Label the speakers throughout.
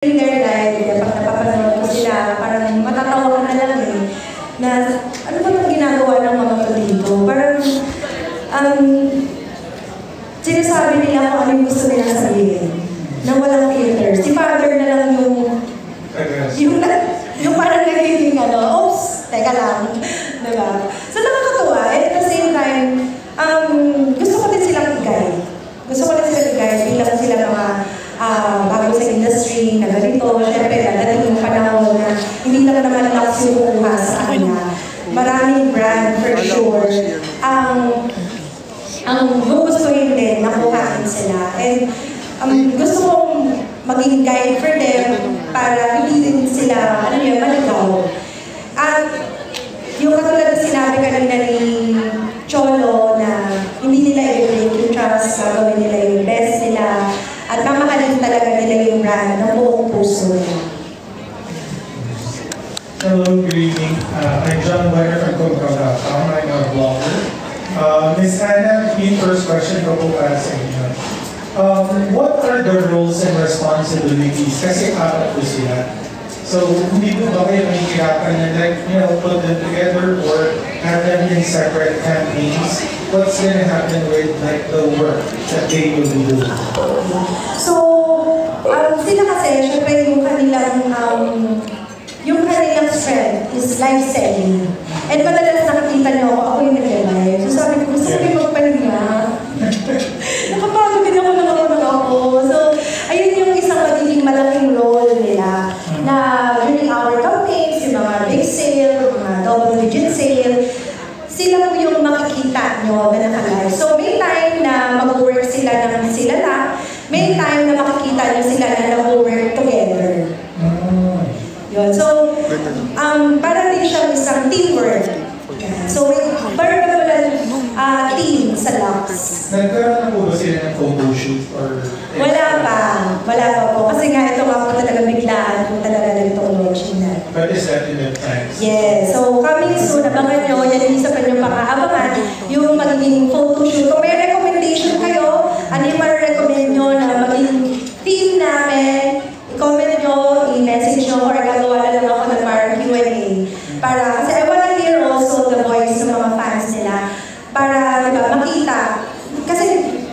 Speaker 1: in their life, kapag napapanood ko sila, parang matatawa ka na lang eh, na ano ba ang ginagawa ng mga to dito? Parang, sinasabi nila kung ano yung gusto nila sabihin, na walang filter. Si Father na lang yung parang nagiging oops, teka lang, diba? So nakakatuwa, and at the same time, gusto ko din silang i-guide. Gusto ko din silang i-guide, bilang sila mga bago sa industry na ganito, syempre dadating yung panahon na hindi lang naman lakas yung kukuha sa kanila. Maraming brand for sure ang gugustuhin din na kuhain sila. And gusto kong maging guide for them para hindi din sila, maligaw. At yung katulad na sinabi kanina ni Cholo na hindi nila i-break yung trust, gagawin nila yung best nila, at mamahalin talaga nila yung brand ng buong puso nila.
Speaker 2: Hello, good evening. I'm John Weiner from Coca-Cola. I'm a blogger. Ms. Anna, yung first question ko po para sa inyo. What are the roles and responsibilities? Kasi apat po sila. So, hindi po ba kayo mahihirapan na put them together or have them in separate campaigns? What's going to happen with the work that they will be doing?
Speaker 1: So, sila kasi, syempre yung kanilang strength is live selling. And madalas nakikita niyo ako yung nag-live. So sabi ko, gusto ko yung magpahinga. Nakapagod din ako ng ako. So, ayun yung isang magiging malaking role nila na during our campaigns, yung mga big sale, mga double-digit sale, sila po yung makikita nyo na naka-live. So, may time na mag-work sila ng sila lang, may time na makikita nyo sila na nag-work together. Yun. So, para din siya isang teamwork. So, may particular team sa Lux.
Speaker 2: Nagkaroon na po ba sila ng photo shoot or...
Speaker 1: Wala pa po. Kasi nga ito nga po talaga biglaan kung talaga nagtong launching na.
Speaker 2: But is that in the plans?
Speaker 1: Yes. So, coming soon, abangan nyo, yan yung isa pa nyo pang-aabangan, yung magiging photo shoot. Kung may recommendation kayo, ano yung ma-recommend nyo na maging team namin, i-comment nyo, i-message nyo, or gagawa na lang ako ng parang Q&A. Para, kasi I wanna hear also the voice ng mga fans nila. Para, diba, makita. Kasi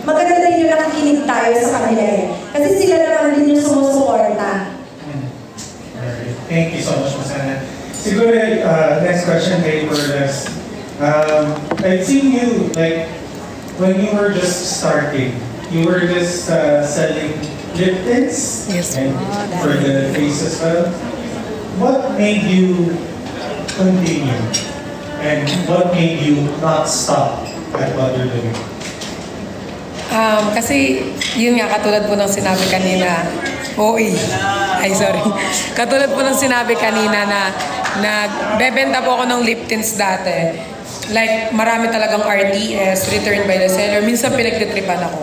Speaker 1: maganda din yung nakikinig tayo sa kanila eh. Kasi sila naman din yung sumusuporta.
Speaker 2: Thank you so much, Ms. Anna. Siguro, next question kay Perlas. I've seen you, when you were just starting, you were just selling lip tints and for the face as well. What made you continue? And what made you not stop at what you're doing?
Speaker 3: Kasi yun nga, katulad po ng sinabi kanina, katulad po ng sinabi kanina na nagbebenta po ako ng lip tints dati. Like, marami talagang RDS, return by the seller. Minsan pinagtitripan ako.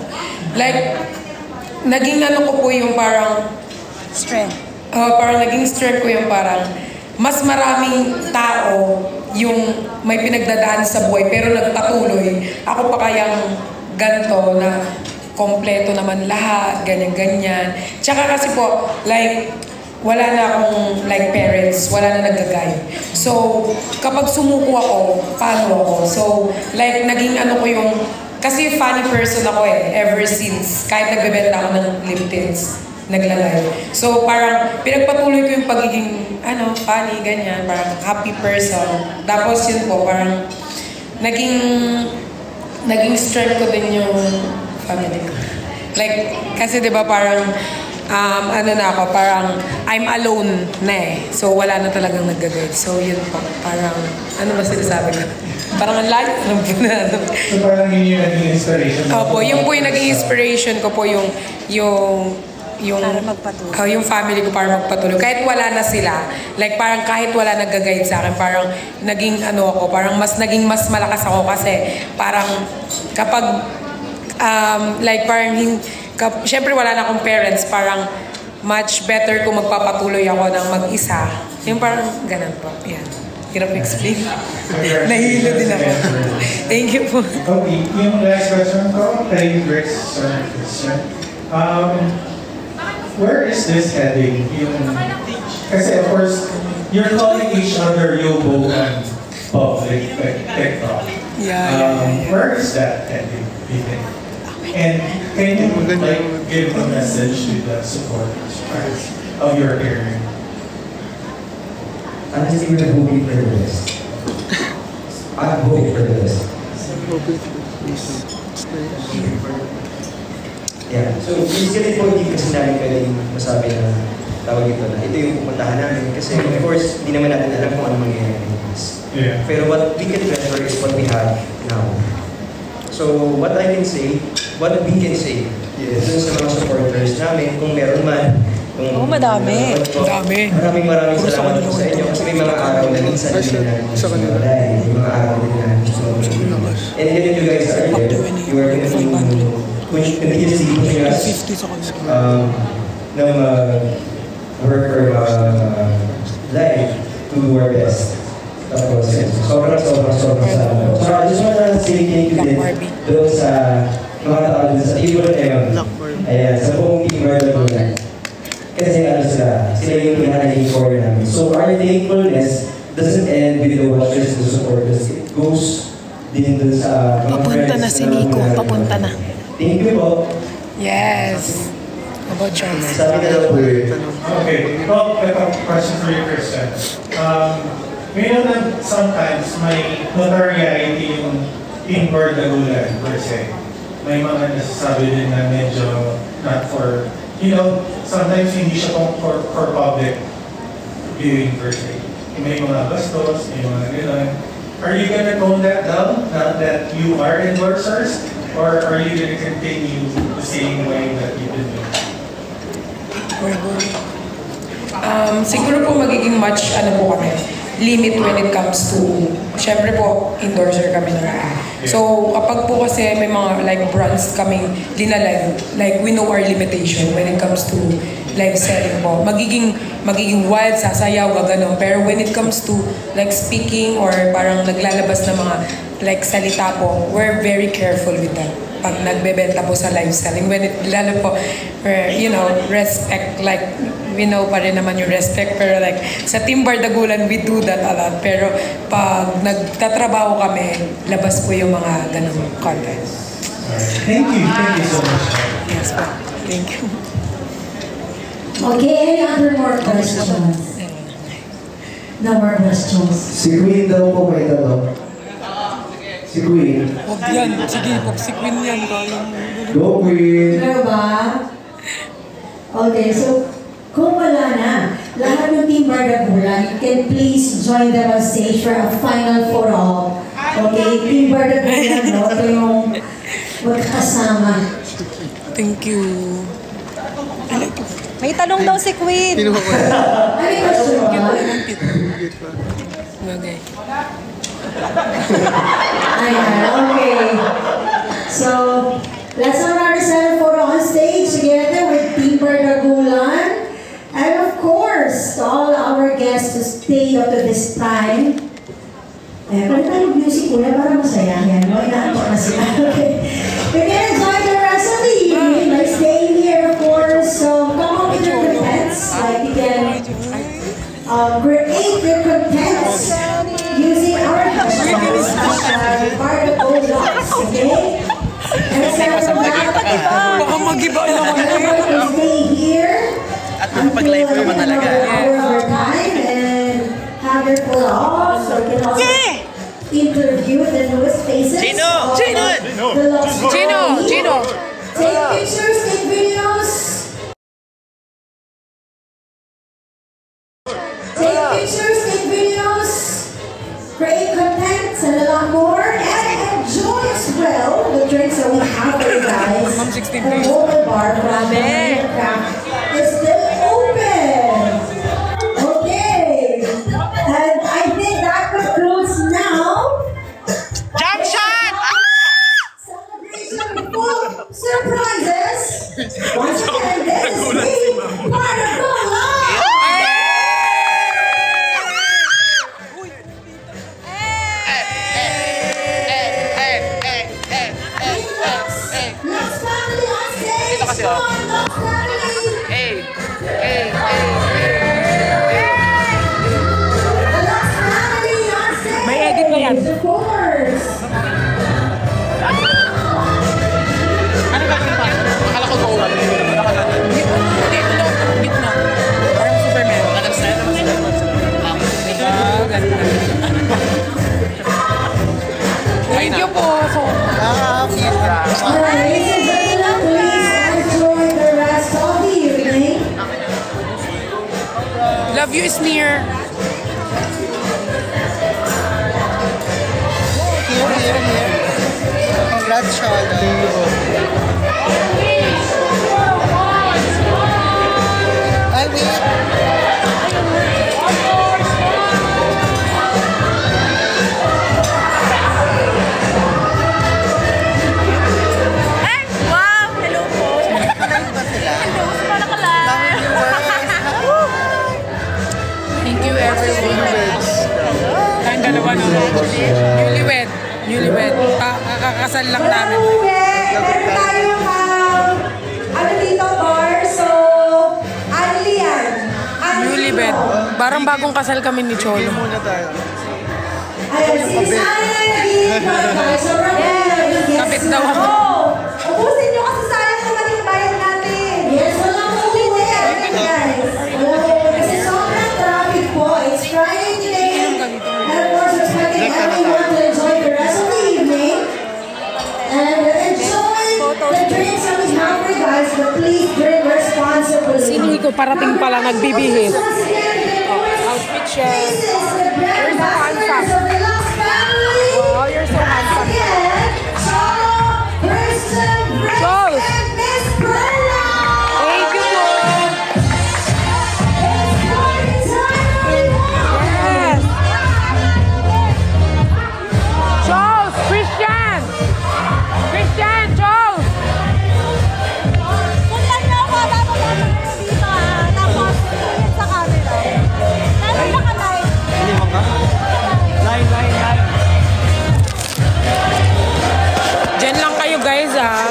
Speaker 3: Like, naging ko po yung parang strength. Parang naging strength ko yung parang mas maraming tao yung may pinagdadaan sa buhay pero nagpatuloy. Ako pa kayang ganito na kompleto naman lahat, ganyan-ganyan. Tsaka kasi po, wala na akong parents, wala na nag-guide. So, kapag sumuko ako, paano ako? So, naging ko yung, kasi funny person ako ever since, kahit nagbebenta ako ng lip tints, naglalay. So, parang pinagpatuloy ko yung pagiging, funny, ganyan, parang happy person. Tapos yun po, parang naging strength ko din yung family ko. Kasi diba parang, na ako, parang I'm alone na So, wala na talagang nag-guide. So, yun po, parang, ano ba sinasabi ko? Parang ang lahat,
Speaker 2: So, parang yun yung naging inspiration?
Speaker 3: Opo, yung po yung naging inspiration ko po yung family ko para magpatuloy. Kahit wala na sila, parang kahit wala nag-guide sa akin, parang naging ako, parang naging mas malakas ako kasi parang kapag, syempre wala na akong parents, parang much better kung magpapatuloy ako ng mag-isa. Yung parang ganun po. Yan. Hirap explain. Nahilo din ako. Thank you po.
Speaker 2: Okay, yung last question ko kay Grace. where is this heading? Kasi of course, you're calling each other Yobo and public, like TikTok. Where is that heading, do you think? And can you like give a message to the supporters of your hearing?
Speaker 4: Honestly, we're hoping for the best. I'm hoping for the best. Yeah. So, basically po, hindi kasi namin pwedeng masabi na tawag ito na ito yung pupuntahan namin. Kasi, of course, hindi naman natin alam kung ano mangyayari.
Speaker 2: Yeah.
Speaker 4: Pero what we can treasure is what we have now. So, what I can say, what we can say, dun sa mga supporters namin, kung meron man,
Speaker 3: madami.
Speaker 4: Maraming salamat po sa inyo kasi may mga araw na minsan hindi na gusto mag-alay. May mga araw din na gusto mag-alay. And then you guys are there. You are continuously pushing us ng work for life to do our best. Tapos, sobrang salamat. So, I just want to say thank you din doon sa mga tao doon sa table na yun. Ayan, sa buong team Marlon. Kasi ano sila yung pinaka-naging core namin. So our thankfulness doesn't end with the watchers and the supporters. It goes din dun sa mga friends.
Speaker 3: Papunta na si Nico, papunta na.
Speaker 4: Thank you po.
Speaker 3: Yes. About Charles.
Speaker 4: Sabi na lang po yun.
Speaker 2: Okay, well, I have a question for you, Kristen. We know that sometimes may notoriety yung Team Bardagulan per se. May mga nasasabi din na medyo not for, sometimes hindi siya for public viewing per se. May mga bastos, may mga gano'n. Are you gonna tone that down now that you are endorsers? Or are you gonna continue the same way that you've been doing?
Speaker 3: Siguro po magiging much, po kami, limit when it comes to, syempre po, endorser kami na. So, kapag po kasi may mga like brands kaming linalive, like we know our limitation when it comes to live selling po. Magiging wild, sasayaw, gano'n. Pero when it comes to like speaking or parang naglalabas na mga like salita po, we're very careful with that. Pag nagbebenta po sa live selling, when it, lalo po, respect, like, we know pa rin naman yung respect, pero like, sa Team Bardagulan, we do that a lot. Pero pag nagtatrabaho kami, labas po yung mga ganong content.
Speaker 2: Thank you so much.
Speaker 3: Yes, po. Thank you.
Speaker 1: Okay, any other more questions? No more questions.
Speaker 4: Si Queen daw po may tanong. Si Queen.
Speaker 3: Huwag yan. Sige, pag si Queen yan.
Speaker 4: Go Queen!
Speaker 1: Ano ba? Okay, so, kung wala na, lahat ng Team Bardagulan, you can please join them on stage for a final photo. Okay, Team Bardagulan, ito yung magkakasama.
Speaker 3: Thank you.
Speaker 5: May tanong daw si Queen.
Speaker 1: Ano yung question ba?
Speaker 3: Okay.
Speaker 1: Ayan, okay. So, let's have our silent photo on stage together with Team Bardagulan. And of course, to all our guests to stay up to this time. Ayan, pwede tayo music muna para masaya. Ayan, no? Inaantok na sila. Okay. We can enjoy the rest of the evening by staying here, of course. So, come up with your contents. Like, you can create your contents using our hashtag Bardagulan. Okay? And aside from that,
Speaker 3: Baka mag-iba naman
Speaker 1: everyone can stay here until another hour of our time and have your photo off. So we can also interview the newest faces.
Speaker 6: Gino!
Speaker 1: Take pictures, take videos. Take pictures, take videos. Create contents and a lot more. And enjoy as well the drinks that we have for you guys. The local bar from Craft is still open. Okay. And I think that concludes now.
Speaker 6: Jump shot!
Speaker 1: Celebration full surprises. Once again, this is Team Bardagulan. Let's family on stage. Come on, let's family.
Speaker 6: Hey!
Speaker 3: Love you is near.
Speaker 6: Here. Congrats, Shana. Ay, wait.
Speaker 3: Thank you everyone. Tayong dalawa na. Newlywed. Kakasal lang namin.
Speaker 1: Meron tayong ano dito, bar. So, Anli yan.
Speaker 3: Newlywed. Parang bagong kasal kami ni Cholo.
Speaker 6: Muna tayo.
Speaker 1: Ayan, si Anli. Sobrang
Speaker 3: Kapit daw ako.
Speaker 1: Ubusin nyo kasi sayang naman yung bayad natin. Yes, walang uwi. Guys. Kasi sobrang traffic po. It's Friday today. And of course, expecting everyone to enjoy the rest of the evening. And enjoy the drinks that we have for you guys, but please drink responsibly.
Speaker 3: Sino ko parating pala nagbibihis.
Speaker 1: Once again,
Speaker 3: Outfit siya.
Speaker 1: the brand ambassadors of the Lost Family.
Speaker 3: Wow, you're so handsome.
Speaker 1: Again, Cholo, Kristen, Grace,
Speaker 3: Charles.
Speaker 1: and Miss Perla.
Speaker 3: Thank you po.
Speaker 1: It's party time.
Speaker 3: Yes. Charles, Christian, Charles.
Speaker 5: Punta niyo ako, bababa na kayo dito tapos tingin sa camera. Meron na ka-live.
Speaker 6: Lima ka? Line.
Speaker 3: Diyan lang kayo guys ah.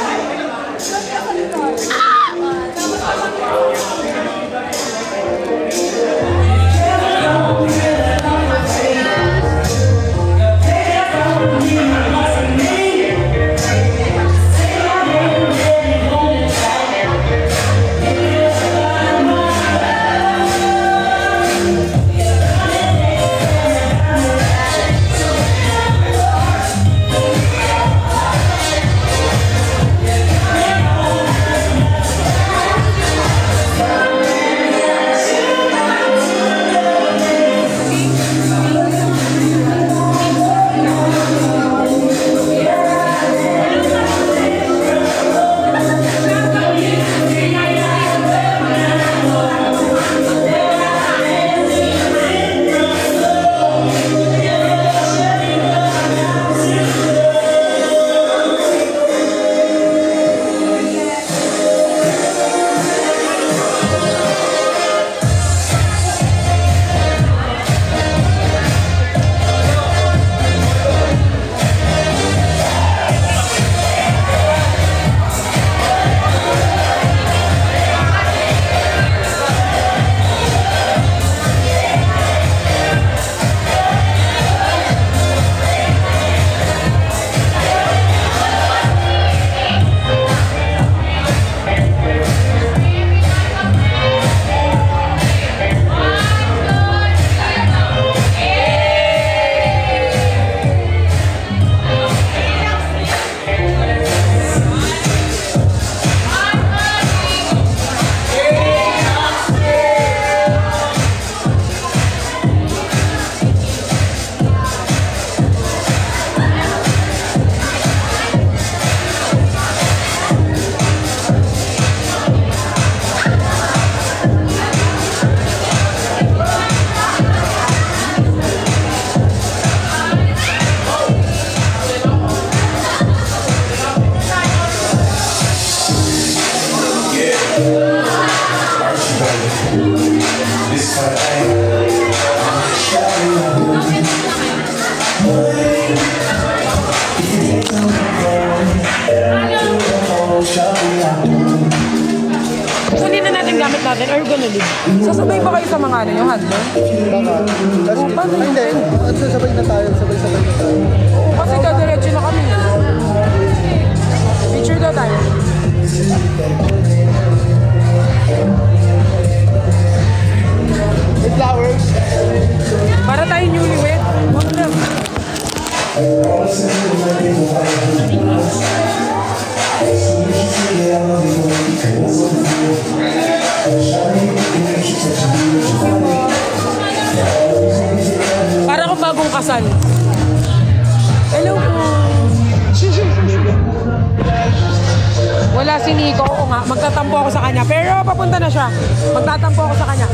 Speaker 3: Kunin na natin gamit natin or gonna leave. Sasabay ba kayo sa mga ano yung handler?
Speaker 6: Baka. Hindi. Sabay na tayo.
Speaker 3: Oo, kasi dadiretso na kami. Picture daw tayo.
Speaker 6: With flowers.
Speaker 3: Para tayo newlywed. Wag na.
Speaker 7: Shawty, you
Speaker 3: kasal. Hello po. Wala si Nico. Oo nga, magtatampo ako sa kanya. Pero papunta na siya. Magtatampo ako sa kanya.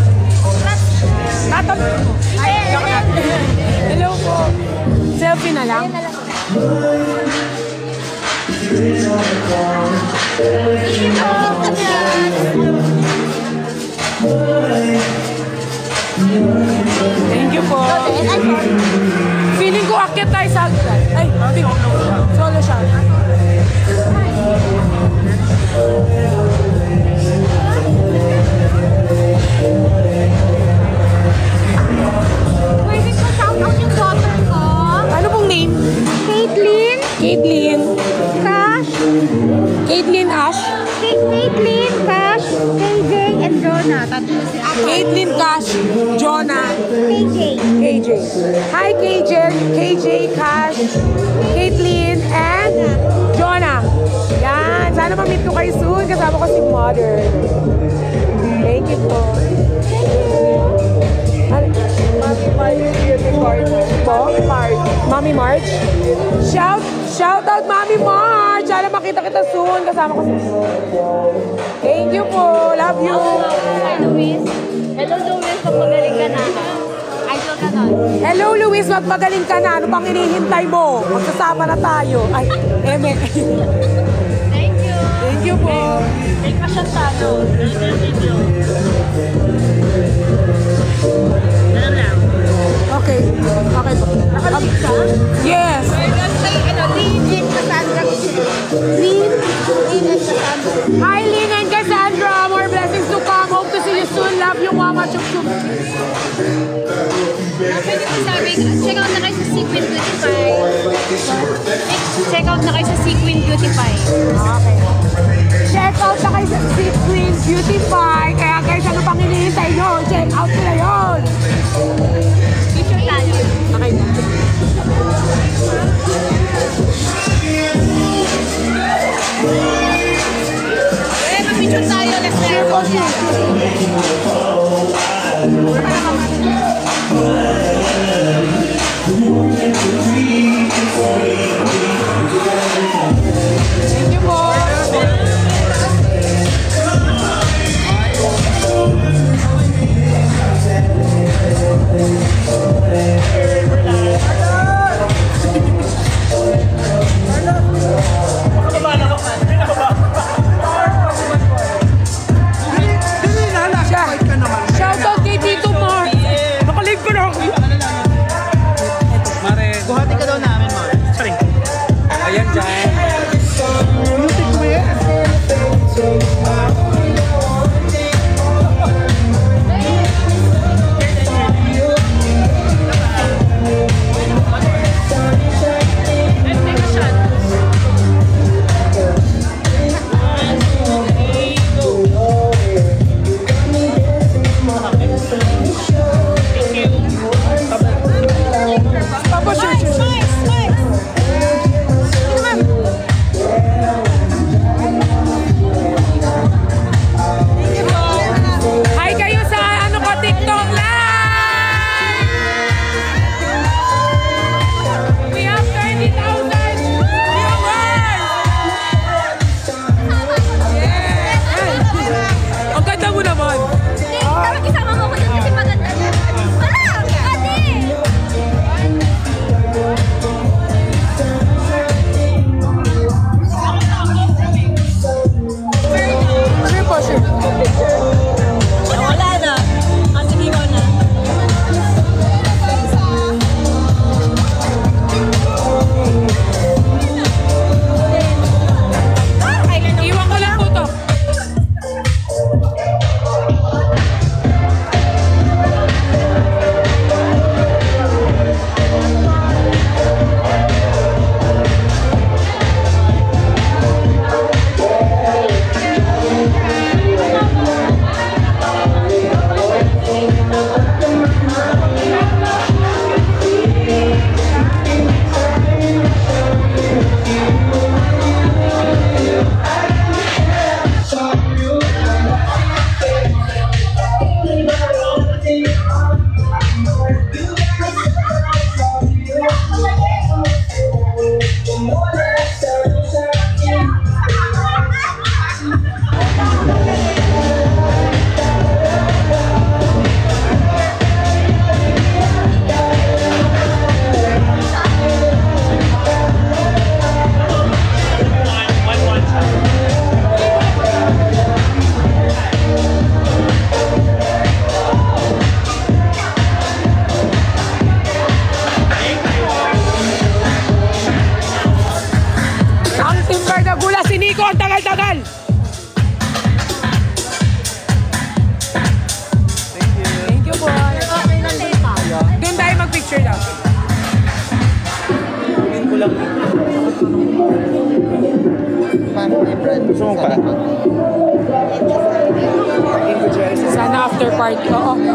Speaker 3: Hello po. Selfie na lang. Thank you po. Feeling ko akyat tayo sa agad. Ay, solo siya.
Speaker 5: Pwede ko shout out yung daughter ko.
Speaker 3: Ano pong name?
Speaker 5: Caitlyn.
Speaker 3: Caitlyn.
Speaker 5: Cash.
Speaker 3: Caitlyn Ash.
Speaker 5: Caitlyn, Cash, KJ, and Jonah. Tatlo sila.
Speaker 3: Caitlyn Cash. Jonah.
Speaker 5: KJ.
Speaker 3: Hi KJ. KJ Cash. Caitlyn and Jonah. Yan. Sana ma-meet ko kayo soon. Kasama ko si Mother. Thank you po. Mami March. Shout out Mami March. Sana makita kita soon. Kasama ko si Thank you po. Love you.
Speaker 5: Hi, Luis. Hello, Luis. Magpagaling ka na. Idol ka nun.
Speaker 3: Hello Luis, magpagaling ka na. Ano pang hinihintay mo? Magsasama na tayo. Ay, eme.
Speaker 5: Thank you.
Speaker 3: Thank you po.
Speaker 5: Take pa siya sa ano.
Speaker 3: Okay. Okay po.
Speaker 5: Nakalimutan ka?
Speaker 3: Yes.
Speaker 5: Lynn and Cassandra. Lynn and Cassandra.
Speaker 3: Hi Lynn and Cassandra. More blessings to come. Hope to see you soon. Love you, Mama. Chup chup.
Speaker 5: Pwede mo sabi, check out na kayo sa Sequin Beautify. Check out na kayo sa Sequin Beautify.
Speaker 3: Okay. Check out na kayo sa Sequin Beautify. Kaya guys, ano pang hinihintay nyo? Check out nila yun.
Speaker 5: Picture tayo.
Speaker 3: Okay.
Speaker 5: Picture tayo. Let's share po siya.
Speaker 3: Thank you po. Shout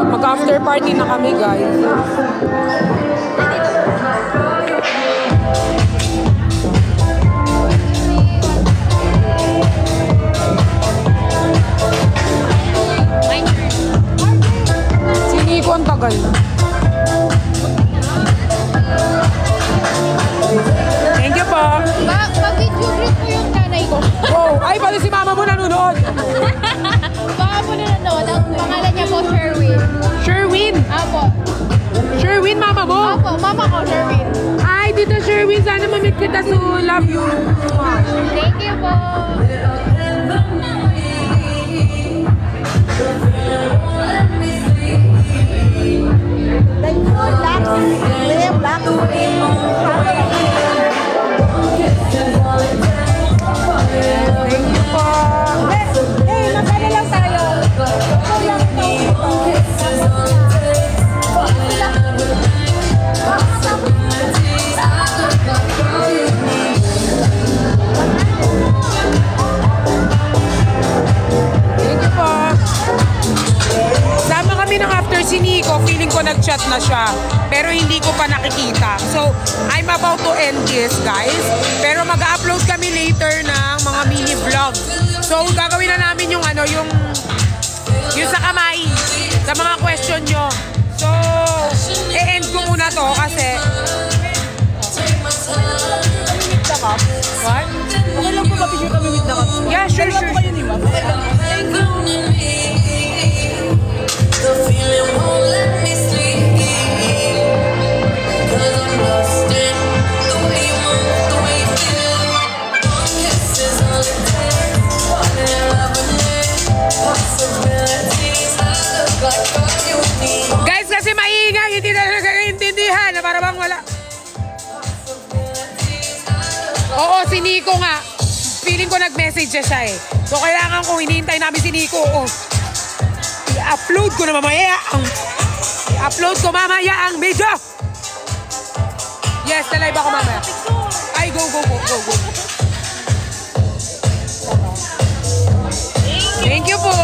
Speaker 3: Mag-after party na kami, guys. Si Nico ang tagal na. Thank you po.
Speaker 5: Pag-video greet ko yung nanay ko.
Speaker 3: Wow, ay pala si mama mo nanonood.
Speaker 5: Baka po nanonood. Ang pangalan niya po, Sherwin.
Speaker 3: Sherwin.
Speaker 5: Apo.
Speaker 3: Sherwin, mama mo.
Speaker 5: Apo, mama ko, Sherwin.
Speaker 3: Ay, Tita Sherwin, sana mamit kita. So, love you.
Speaker 5: Thank you po.
Speaker 3: Thank you po.
Speaker 5: Magkano lang tayo?
Speaker 3: Thank you po. Sama kami ng after si Nico. Feeling ko nag-chat na siya. Pero hindi ko pa nakikita. So, I'm about to end this, guys. Pero mag-upload kami later ng mga mini vlog. So, gagawin na namin yung ano, yung sa kamay. Sa mga question nyo. So, e-end ko muna to kasi... What?
Speaker 7: Okay lang po mapicture kami with the cup.
Speaker 3: Yeah, sure, sure.
Speaker 7: Kayo ni Ma'am. Okay lang.
Speaker 8: The feeling won't let me sleep, 'cause I'm lost in the way you move, the way you feel. One kiss is all it takes. Falling in love with me. Possibilities I look like all you need.
Speaker 3: Guys, kasi maingay, hindi na nagkakaintindihan na para bang wala. Oo, si Nico nga. Feeling ko nag-message siya eh. So, kailangan ko, hinihintay namin si Nico. I-upload ko na mamaya ang video. Yes, na live ako mamaya. Ay, go. Thank you po.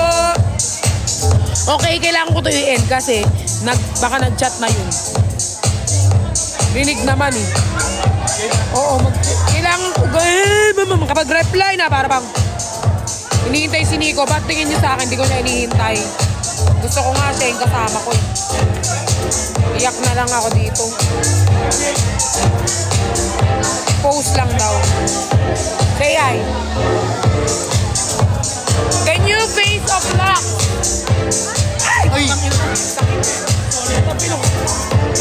Speaker 3: Okay, kailangan ko to i-end kasi baka nag-chat na yun. Rinig naman eh. Oo, kailangan ko makapag-reply na para bang hinihintay si Nico. Ba't tingin niyo sa akin? Hindi ko siya hinihintay. Gusto ko nga siya yung kasama ko eh. Iyak na lang ako dito. Post lang daw. Say hi. The new face of luck. Ay!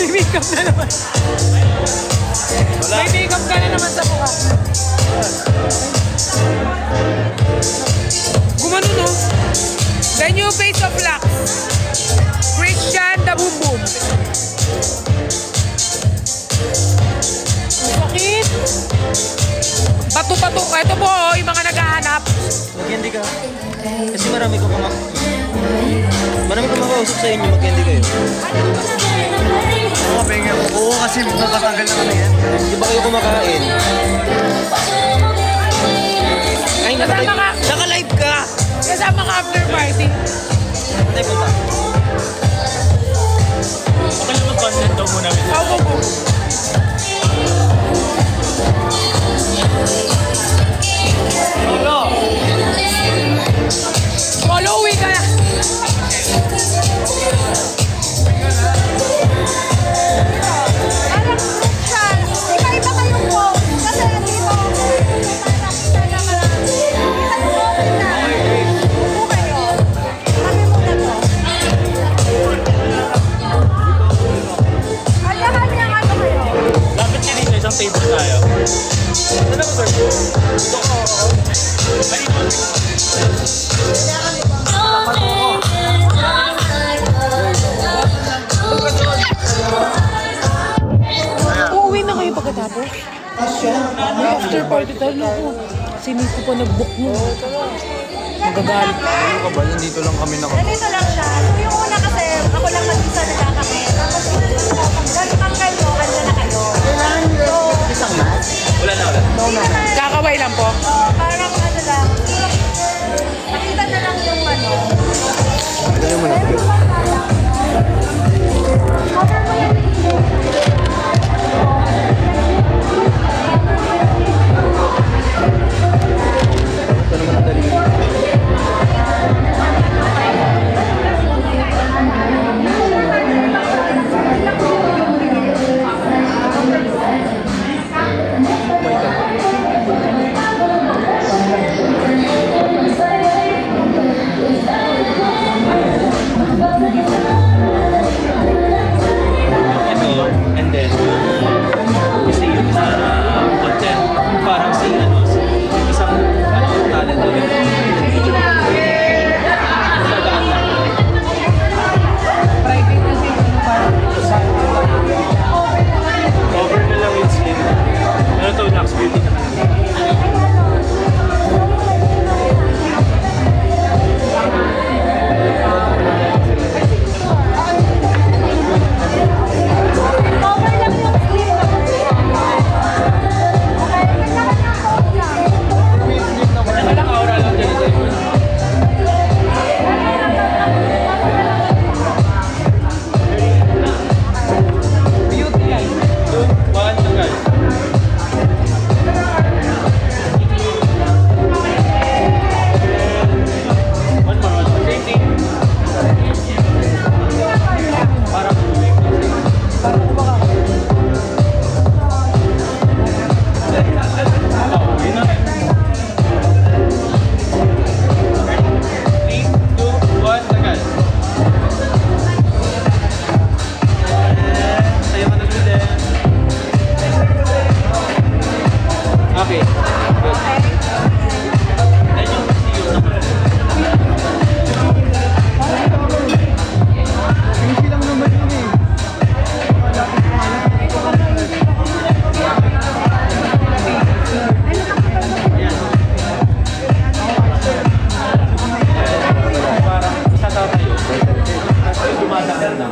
Speaker 3: May makeup na naman. May makeup ka na naman sa mukha. Gumano no? The new face of luck. Christian the Boom Boom. Sakit. Bato-bato. Ito po, yung mga naghahanap.
Speaker 7: Mag-candy ka. Kasi marami ko makausap sa inyo. Mag-candy kayo. Oo, pengen ko. Oo, kasi magpapatanggal na kami yan. Di ba kayo kumakain? Ay, naka-live ka.
Speaker 3: Kasama ka after party.
Speaker 7: Patay punta. Okay lang mag-content daw muna.
Speaker 3: Ako po. Following ka na.
Speaker 5: Iba-iba kayong post. Kasi dito, nakita na marami. Kita ko na. Upo kayo. Kami muna to. Kanya-kanya ano kayo.
Speaker 7: Dapat din dito isang table tayo. Ano ba, sir? Ito ko.
Speaker 3: Uuwi na kayo pagkatapos? May after party tayo na ako. Sinito pa nag-book mo. Magagalit.
Speaker 7: Ano ka ba? Nandito lang kami
Speaker 5: Nandito lang siya. So yung una kasi, ako lang mag-isa nagkakami. Tapos pag kayo, andyan na kayo. So, isang mas?
Speaker 7: Wala na.
Speaker 3: Kakaway lang po.
Speaker 5: Parang ano lang. Nakita na lang yung ano.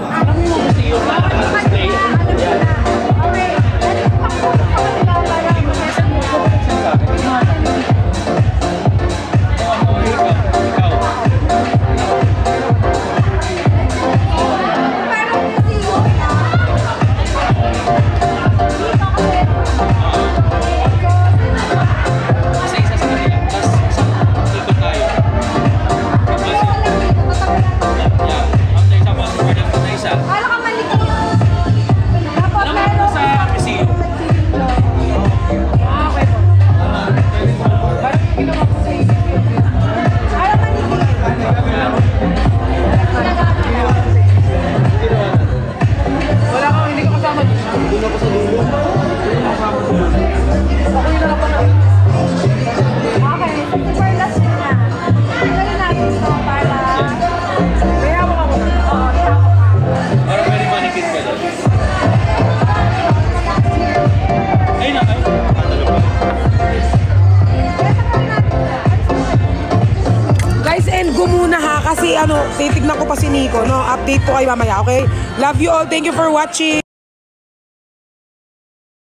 Speaker 7: Alam mo yung museum na display? Yan.
Speaker 5: Okay.
Speaker 7: Isa-isa sa kanila. Tapos ikot tayo. Yeah. After isa pa, na isa.
Speaker 5: Kala ka malikot. Tapos
Speaker 7: Alam mo
Speaker 5: meron
Speaker 7: sa museum?
Speaker 5: ayaw malikot.
Speaker 3: Wala ka, hindi ka kasama dito. Doon ako sa dulo.
Speaker 5: Okay, super last na. Tanggalin natin ito para...
Speaker 3: Kaya mo ako.
Speaker 5: Oo, ihawak ka.
Speaker 7: Para pwede manikit ka doon. Ayun na, ay. Talo pa.
Speaker 3: Guys, end ko muna ha kasi titignan ko pa si Nico, no? Update ko kayo mamaya, okay? Love you all. Thank you for watching.